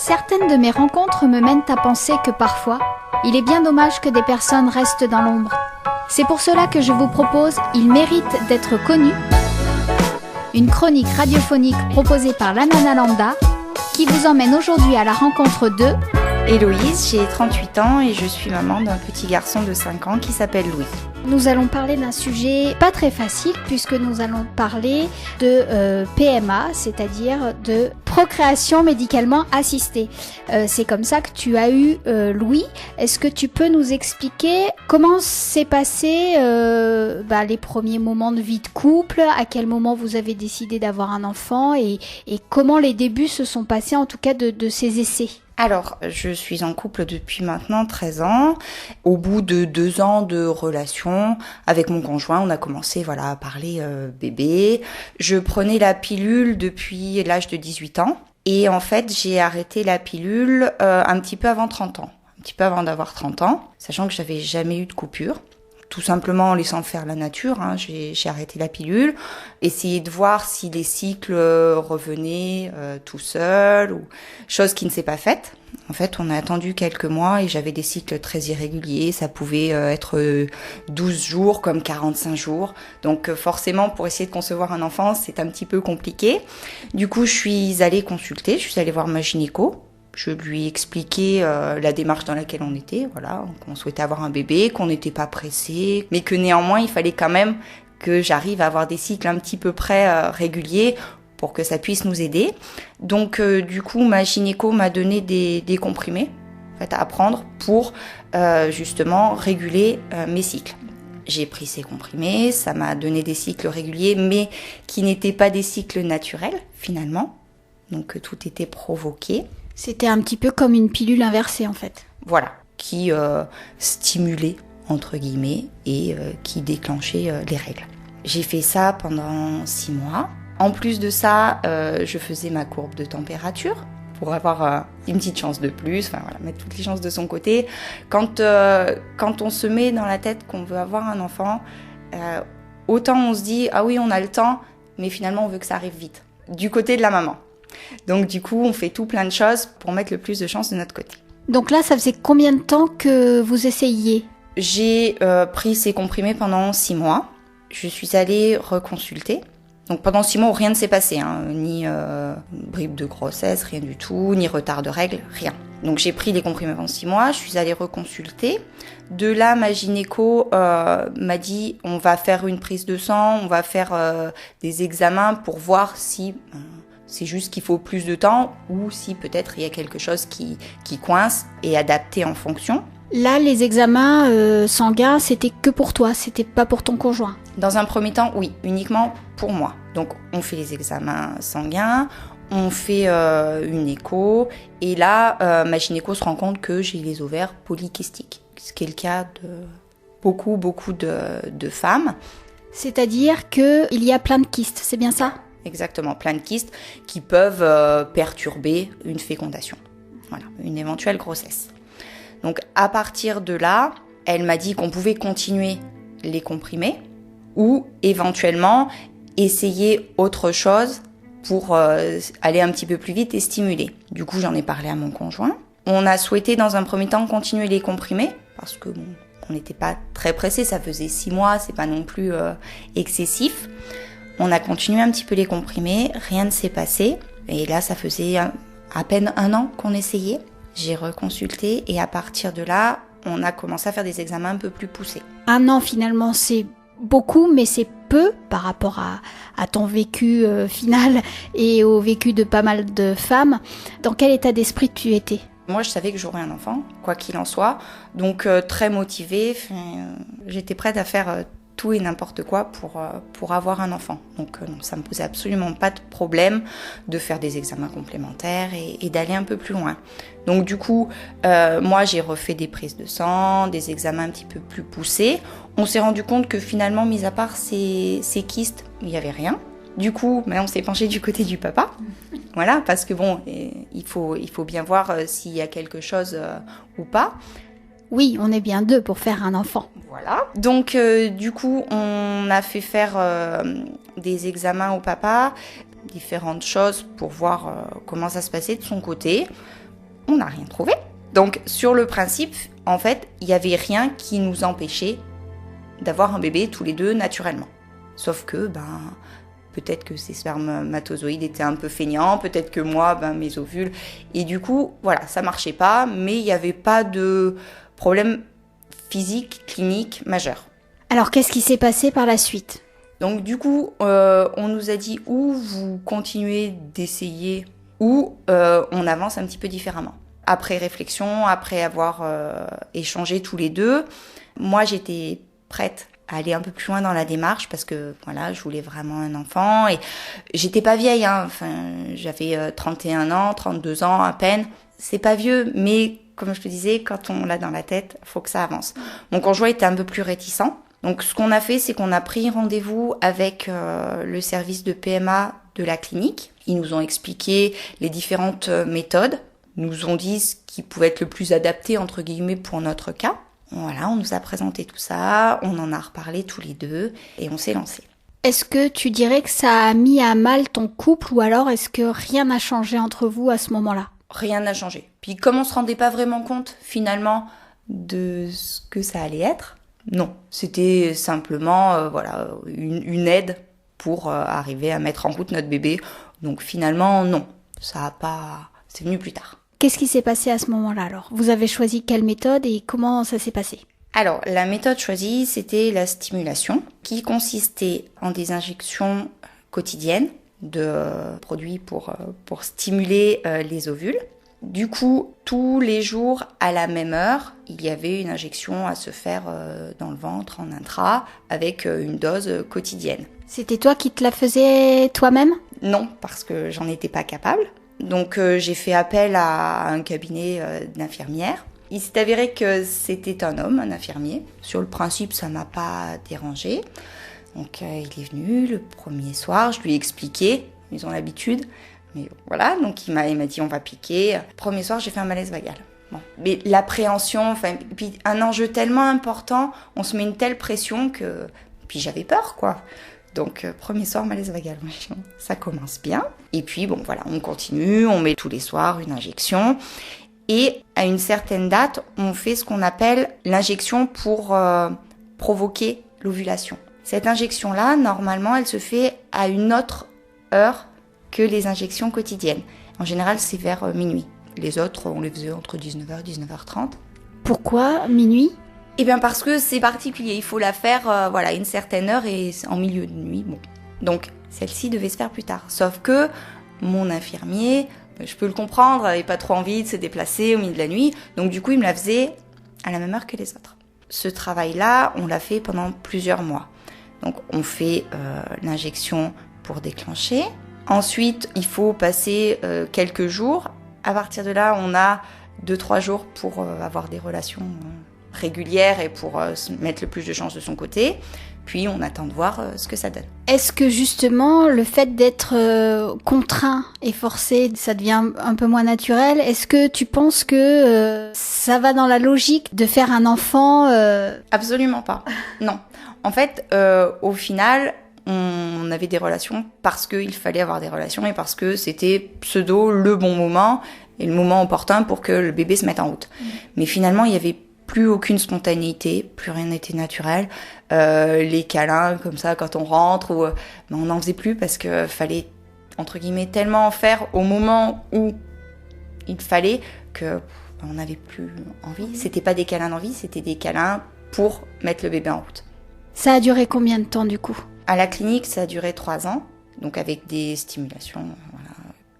Certaines de mes rencontres me mènent à penser que parfois, il est bien dommage que des personnes restent dans l'ombre. C'est pour cela que je vous propose Il mérite d'être connu, une chronique radiophonique proposée par la Nana Lambda, qui vous emmène aujourd'hui à la rencontre de... Héloïse, j'ai 38 ans et je suis maman d'un petit garçon de 5 ans qui s'appelle Louis. Nous allons parler d'un sujet pas très facile puisque nous allons parler de PMA, c'est-à-dire de procréation médicalement assistée. C'est comme ça que tu as eu Louis. Est-ce que tu peux nous expliquer comment s'est passé les premiers moments de vie de couple, à quel moment vous avez décidé d'avoir un enfant et comment les débuts se sont passés en tout cas de ces essais? Alors, je suis en couple depuis maintenant 13 ans. Au bout de 2 ans de relation avec mon conjoint, on a commencé à parler bébé. Je prenais la pilule depuis l'âge de 18 ans. Et en fait, j'ai arrêté la pilule un petit peu avant 30 ans. Un petit peu avant d'avoir 30 ans, sachant que j'avais jamais eu de coupure. Tout simplement en laissant faire la nature, j'ai arrêté la pilule, essayer de voir si les cycles revenaient tout seuls, ou chose qui ne s'est pas faite. En fait, on a attendu quelques mois et j'avais des cycles très irréguliers, ça pouvait être 12 jours comme 45 jours. Donc forcément, pour essayer de concevoir un enfant, c'est un petit peu compliqué. Du coup, je suis allée consulter, je suis allée voir ma gynéco. Je lui ai expliqué la démarche dans laquelle on était, qu'on souhaitait avoir un bébé, qu'on n'était pas pressé, mais que néanmoins il fallait quand même que j'arrive à avoir des cycles un petit peu près réguliers pour que ça puisse nous aider. Donc du coup ma gynéco m'a donné des comprimés à prendre pour justement réguler mes cycles. J'ai pris ces comprimés, ça m'a donné des cycles réguliers mais qui n'étaient pas des cycles naturels finalement, donc tout était provoqué. C'était un petit peu comme une pilule inversée en fait. Voilà, qui stimulait entre guillemets et qui déclenchait les règles. J'ai fait ça pendant 6 mois. En plus de ça, je faisais ma courbe de température pour avoir une petite chance de plus, mettre toutes les chances de son côté. Quand on se met dans la tête qu'on veut avoir un enfant, autant on se dit « Ah oui, on a le temps », mais finalement on veut que ça arrive vite. Du côté de la maman. Donc du coup, on fait tout plein de choses pour mettre le plus de chances de notre côté. Donc là, ça faisait combien de temps que vous essayiez ? J'ai pris ces comprimés pendant 6 mois. Je suis allée reconsulter. Donc pendant 6 mois où rien ne s'est passé, ni bribe de grossesse, rien du tout, ni retard de règles, rien. Donc j'ai pris les comprimés pendant 6 mois, je suis allée reconsulter. De là, ma gynéco m'a dit on va faire une prise de sang, on va faire des examens pour voir si... c'est juste qu'il faut plus de temps ou si peut-être il y a quelque chose qui coince et adapté en fonction. Là, les examens sanguins, c'était que pour toi, c'était pas pour ton conjoint? Dans un premier temps, oui, uniquement pour moi. Donc, on fait les examens sanguins, on fait une écho et là, ma gynéco se rend compte que j'ai les ovaires polykystiques, ce qui est le cas de beaucoup de femmes. C'est-à-dire qu'il y a plein de kystes, c'est bien ça ? Exactement, plein de kystes qui peuvent perturber une fécondation, une éventuelle grossesse. Donc à partir de là, elle m'a dit qu'on pouvait continuer les comprimés ou éventuellement essayer autre chose pour aller un petit peu plus vite et stimuler. Du coup, j'en ai parlé à mon conjoint. On a souhaité dans un premier temps continuer les comprimés parce que on n'était pas très pressés, ça faisait 6 mois, c'est pas non plus excessif. On a continué un petit peu les comprimés, rien ne s'est passé. Et là, ça faisait à peine 1 an qu'on essayait. J'ai reconsulté et à partir de là, on a commencé à faire des examens un peu plus poussés. 1 an finalement, c'est beaucoup, mais c'est peu par rapport à ton vécu final et au vécu de pas mal de femmes. Dans quel état d'esprit tu étais ? Moi, je savais que j'aurais un enfant, quoi qu'il en soit. Donc, très motivée. J'étais prête à faire... tout et n'importe quoi pour avoir un enfant. Donc non, ça me posait absolument pas de problème de faire des examens complémentaires et d'aller un peu plus loin. Donc du coup, moi j'ai refait des prises de sang, des examens un petit peu plus poussés. On s'est rendu compte que finalement, mis à part ces kystes, il n'y avait rien. Du coup, on s'est penché du côté du papa. Voilà, parce que il faut bien voir s'il y a quelque chose ou pas. Oui, on est bien 2 pour faire un enfant. Voilà. Donc, du coup, on a fait faire des examens au papa, différentes choses pour voir comment ça se passait de son côté. on n'a rien trouvé. Donc sur le principe, en fait, il n'y avait rien qui nous empêchait d'avoir un bébé tous les deux naturellement. Sauf que, peut-être que ces spermatozoïdes étaient un peu feignants, peut-être que moi, mes ovules... Et du coup, voilà, ça marchait pas, mais il n'y avait pas de problème physique, clinique, majeur. Alors, qu'est-ce qui s'est passé par la suite ? Donc du coup, on nous a dit ou vous continuez d'essayer, ou on avance un petit peu différemment. Après réflexion, après avoir échangé tous les deux, moi j'étais prête à aller un peu plus loin dans la démarche parce que voilà, je voulais vraiment un enfant et j'étais pas vieille, j'avais 31 ans, 32 ans à peine. C'est pas vieux, mais comme je te disais, quand on l'a dans la tête, faut que ça avance. Mon conjoint était un peu plus réticent. Donc ce qu'on a fait, c'est qu'on a pris rendez-vous avec le service de PMA de la clinique. Ils nous ont expliqué les différentes méthodes, nous ont dit ce qui pouvait être le plus adapté entre guillemets pour notre cas. Voilà, on nous a présenté tout ça, on en a reparlé tous les deux et on s'est lancé. Est-ce que tu dirais que ça a mis à mal ton couple ou alors est-ce que rien n'a changé entre vous à ce moment-là ? Rien n'a changé. Puis comme on se rendait pas vraiment compte finalement de ce que ça allait être, non, c'était simplement une aide pour arriver à mettre en route notre bébé. Donc finalement non, ça a pas, c'est venu plus tard. Qu'est-ce qui s'est passé à ce moment-là alors ? Vous avez choisi quelle méthode et comment ça s'est passé ? Alors, la méthode choisie, c'était la stimulation, qui consistait en des injections quotidiennes de produits pour stimuler les ovules. Du coup, tous les jours, à la même heure, il y avait une injection à se faire dans le ventre, en intra, avec une dose quotidienne. C'était toi qui te la faisais toi-même ? Non, parce que j'en étais pas capable. Donc j'ai fait appel à un cabinet d'infirmières. Il s'est avéré que c'était un homme, un infirmier. Sur le principe, ça m'a pas dérangé. Donc il est venu le premier soir, je lui ai expliqué, ils ont l'habitude. Mais voilà, donc il m'a dit on va piquer. Le premier soir, j'ai fait un malaise vagal. Bon. Mais l'appréhension, puis un enjeu tellement important, on se met une telle pression que... Puis j'avais peur, quoi. Donc, premier soir, malaise vagal, ça commence bien. Et puis, bon, voilà, on continue, on met tous les soirs une injection. Et à une certaine date, on fait ce qu'on appelle l'injection pour provoquer l'ovulation. Cette injection-là, normalement, elle se fait à une autre heure que les injections quotidiennes. En général, c'est vers minuit. Les autres, on les faisait entre 19h et 19h30. Pourquoi minuit ? Eh bien parce que c'est particulier, il faut la faire à une certaine heure et en milieu de nuit. Bon. Donc celle-ci devait se faire plus tard. Sauf que mon infirmier, je peux le comprendre, avait pas trop envie de se déplacer au milieu de la nuit. Donc du coup, il me la faisait à la même heure que les autres. Ce travail-là, on l'a fait pendant plusieurs mois. Donc on fait l'injection pour déclencher. Ensuite, il faut passer quelques jours. À partir de là, on a 2-3 jours pour avoir des relations régulières et pour se mettre le plus de chances de son côté. Puis on attend de voir ce que ça donne. Est-ce que justement le fait d'être contraint et forcé, ça devient un peu moins naturel ? Est-ce que tu penses que ça va dans la logique de faire un enfant Absolument pas. Non. En fait, au final, on avait des relations parce qu'il fallait avoir des relations et parce que c'était pseudo le bon moment et le moment opportun pour que le bébé se mette en route. Mais finalement, il y avait plus aucune spontanéité, plus rien n'était naturel. Les câlins comme ça quand on rentre, on n'en faisait plus parce que fallait entre guillemets tellement en faire au moment où il fallait que on n'avait plus envie. C'était pas des câlins d'envie, c'était des câlins pour mettre le bébé en route. Ça a duré combien de temps du coup ? À la clinique, ça a duré 3 ans, donc avec des stimulations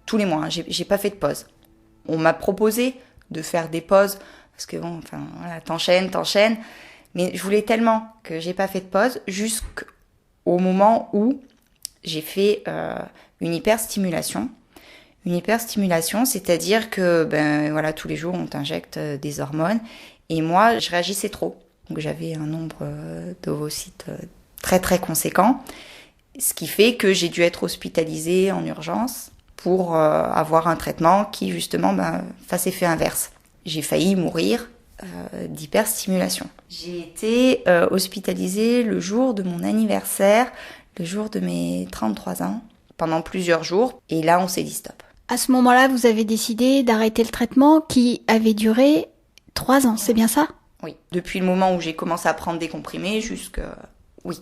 tous les mois. J'ai pas fait de pause. On m'a proposé de faire des pauses parce que t'enchaînes. Mais je voulais tellement que j'ai pas fait de pause jusqu'au moment où j'ai fait une hyperstimulation. Une hyperstimulation, c'est-à-dire que tous les jours on t'injecte des hormones et moi je réagissais trop. Donc j'avais un nombre d'ovocytes très très conséquent, ce qui fait que j'ai dû être hospitalisée en urgence pour avoir un traitement qui justement fasse effet inverse. J'ai failli mourir d'hyperstimulation. J'ai été hospitalisée le jour de mon anniversaire, le jour de mes 33 ans, pendant plusieurs jours, et là on s'est dit stop. À ce moment-là, vous avez décidé d'arrêter le traitement qui avait duré 3 ans, c'est bien ça? Oui, depuis le moment où j'ai commencé à prendre des comprimés oui.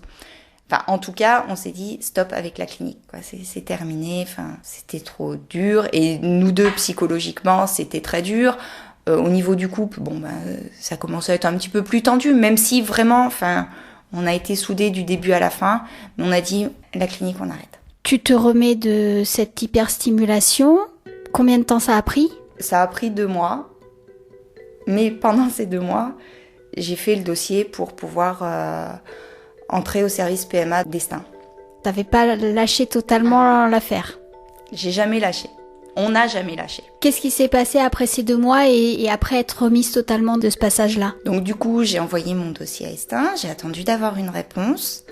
Enfin, en tout cas, on s'est dit stop avec la clinique, quoi. C'est terminé. Enfin, c'était trop dur. Et nous deux, psychologiquement, c'était très dur. Au niveau du couple, ça commençait à être un petit peu plus tendu, même si vraiment, enfin, on a été soudés du début à la fin. Mais on a dit la clinique, on arrête. Tu te remets de cette hyperstimulation. Combien de temps ça a pris? Ça a pris 2 mois. Mais pendant ces 2 mois, j'ai fait le dossier pour pouvoir entrer au service PMA d'Estaing. T'avais pas lâché totalement l'affaire? J'ai jamais lâché. On n'a jamais lâché. Qu'est-ce qui s'est passé après ces 2 mois et après être remise totalement de ce passage-là? Donc du coup, j'ai envoyé mon dossier à Estaing. J'ai attendu d'avoir une réponse.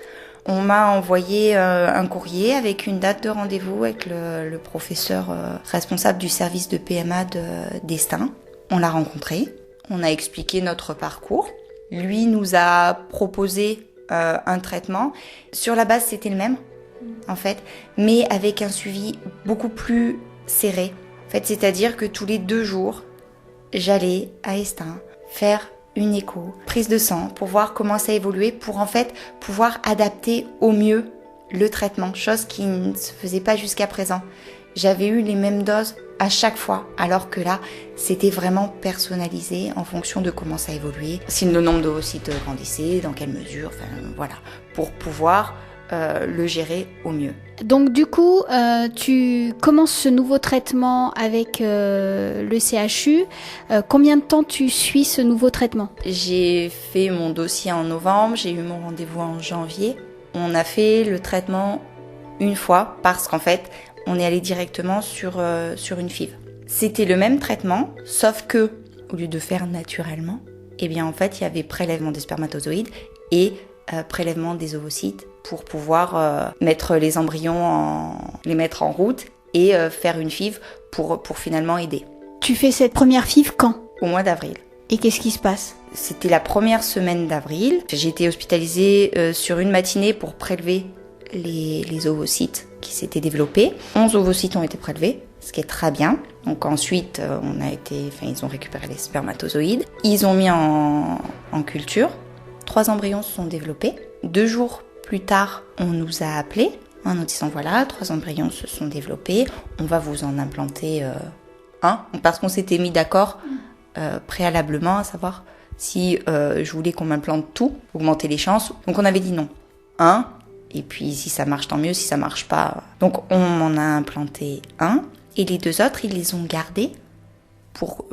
On m'a envoyé un courrier avec une date de rendez-vous avec le professeur responsable du service de PMA d'Estaing. On l'a rencontré. On a expliqué notre parcours. Lui nous a proposé un traitement. Sur la base, c'était le même, en fait, mais avec un suivi beaucoup plus serré. En fait, c'est-à-dire que tous les 2 jours, j'allais à Estaing faire une écho, prise de sang, pour voir comment ça évoluait, pour en fait pouvoir adapter au mieux le traitement, chose qui ne se faisait pas jusqu'à présent. J'avais eu les mêmes doses à chaque fois, alors que là, c'était vraiment personnalisé en fonction de comment ça évoluait, si le nombre d'ovocytes grandissait, dans quelle mesure, enfin voilà, pour pouvoir le gérer au mieux. Donc du coup, tu commences ce nouveau traitement avec le CHU. Combien de temps tu suis ce nouveau traitement? J'ai fait mon dossier en novembre, j'ai eu mon rendez-vous en janvier. On a fait le traitement une fois parce qu'en fait, on est allé directement sur une FIV. C'était le même traitement, sauf que, au lieu de faire naturellement, eh bien en fait, il y avait prélèvement des spermatozoïdes et prélèvement des ovocytes pour pouvoir mettre les embryons, les mettre en route et faire une FIV pour finalement aider. Tu fais cette première FIV quand? Au mois d'avril. Et qu'est-ce qui se passe? C'était la première semaine d'avril. J'ai été hospitalisée sur une matinée pour prélever les ovocytes qui s'étaient développés. 11 ovocytes ont été prélevés, ce qui est très bien. Donc ensuite, ils ont récupéré les spermatozoïdes. Ils ont mis en culture. 3 embryons se sont développés. 2 jours plus tard, on nous a appelés en nous disant voilà, 3 embryons se sont développés. On va vous en implanter un. Parce qu'on s'était mis d'accord préalablement à savoir si je voulais qu'on m'implante tout, augmenter les chances. Donc on avait dit non. Un. Et puis si ça marche, tant mieux. Si ça marche pas... Donc on m'en a implanté un. Et les 2 autres, ils les ont gardés pour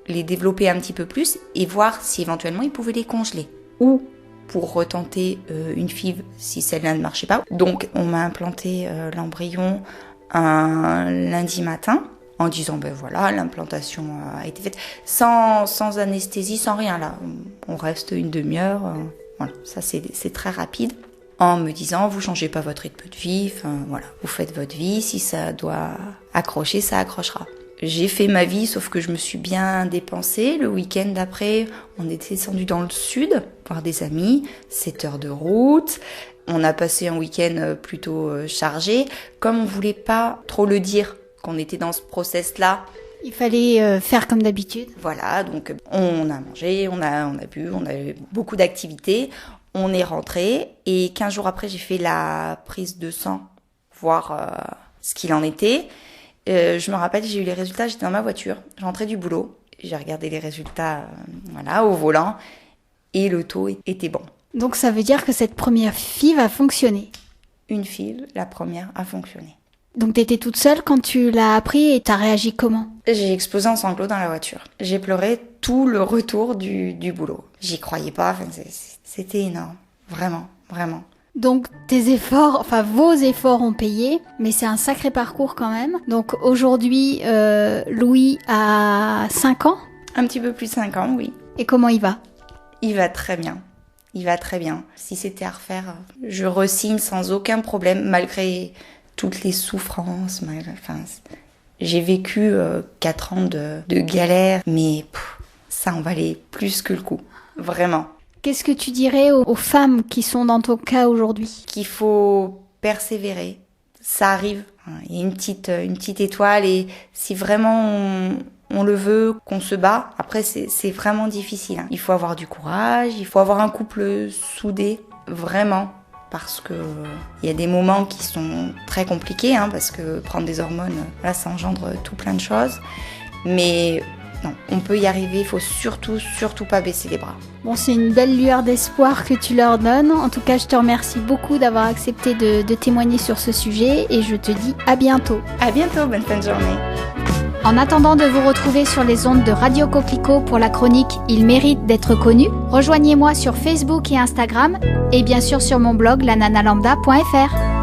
les développer un petit peu plus et voir si éventuellement ils pouvaient les congeler. Ou pour retenter une FIV si celle-là ne marchait pas. Donc on m'a implanté l'embryon un lundi matin en disant ben voilà, l'implantation a été faite sans anesthésie, sans rien là. On reste une demi-heure. Voilà, ça c'est très rapide. En me disant, vous changez pas votre rythme de vie, voilà, vous faites votre vie, si ça doit accrocher, ça accrochera. J'ai fait ma vie, sauf que je me suis bien dépensée. Le week-end d'après, on était descendu dans le sud, voir des amis, 7 heures de route. On a passé un week-end plutôt chargé. Comme on voulait pas trop le dire, qu'on était dans ce process-là, il fallait faire comme d'habitude. Voilà, donc on a mangé, on a bu, on a eu beaucoup d'activités. On est rentré et 15 jours après, j'ai fait la prise de sang, voir ce qu'il en était. Je me rappelle, j'ai eu les résultats, j'étais dans ma voiture, je rentrais du boulot, j'ai regardé les résultats au volant et le taux était bon. Donc ça veut dire que cette première FIV a fonctionné? Une FIV, la première, a fonctionné. Donc t'étais toute seule quand tu l'as appris et t'as réagi comment? J'ai explosé en sanglots dans la voiture. J'ai pleuré tout le retour du boulot. J'y croyais pas, c'était énorme. Vraiment, vraiment. Donc vos efforts ont payé, mais c'est un sacré parcours quand même. Donc aujourd'hui, Louis a 5 ans? Un petit peu plus de 5 ans, oui. Et comment il va? Il va très bien. Il va très bien. Si c'était à refaire, je re-signe sans aucun problème, malgré toutes les souffrances. J'ai vécu 4 ans de galère, mais ça en valait plus que le coup. Vraiment. Qu'est-ce que tu dirais aux femmes qui sont dans ton cas aujourd'hui? Qu'il faut persévérer. ça arrive. Il y a une petite étoile et si vraiment on le veut, qu'on se bat, après c'est vraiment difficile. Il faut avoir du courage, il faut avoir un couple soudé, vraiment. Parce que il y a des moments qui sont très compliqués, parce que prendre des hormones, là, ça engendre tout plein de choses. Mais non, on peut y arriver, il faut surtout pas baisser les bras. Bon, c'est une belle lueur d'espoir que tu leur donnes. En tout cas, je te remercie beaucoup d'avoir accepté de témoigner sur ce sujet et je te dis à bientôt. À bientôt, bonne fin de journée. En attendant de vous retrouver sur les ondes de Radio Coquelicot pour la chronique « Il mérite d'être connu », rejoignez-moi sur Facebook et Instagram et bien sûr sur mon blog lananalambda.fr.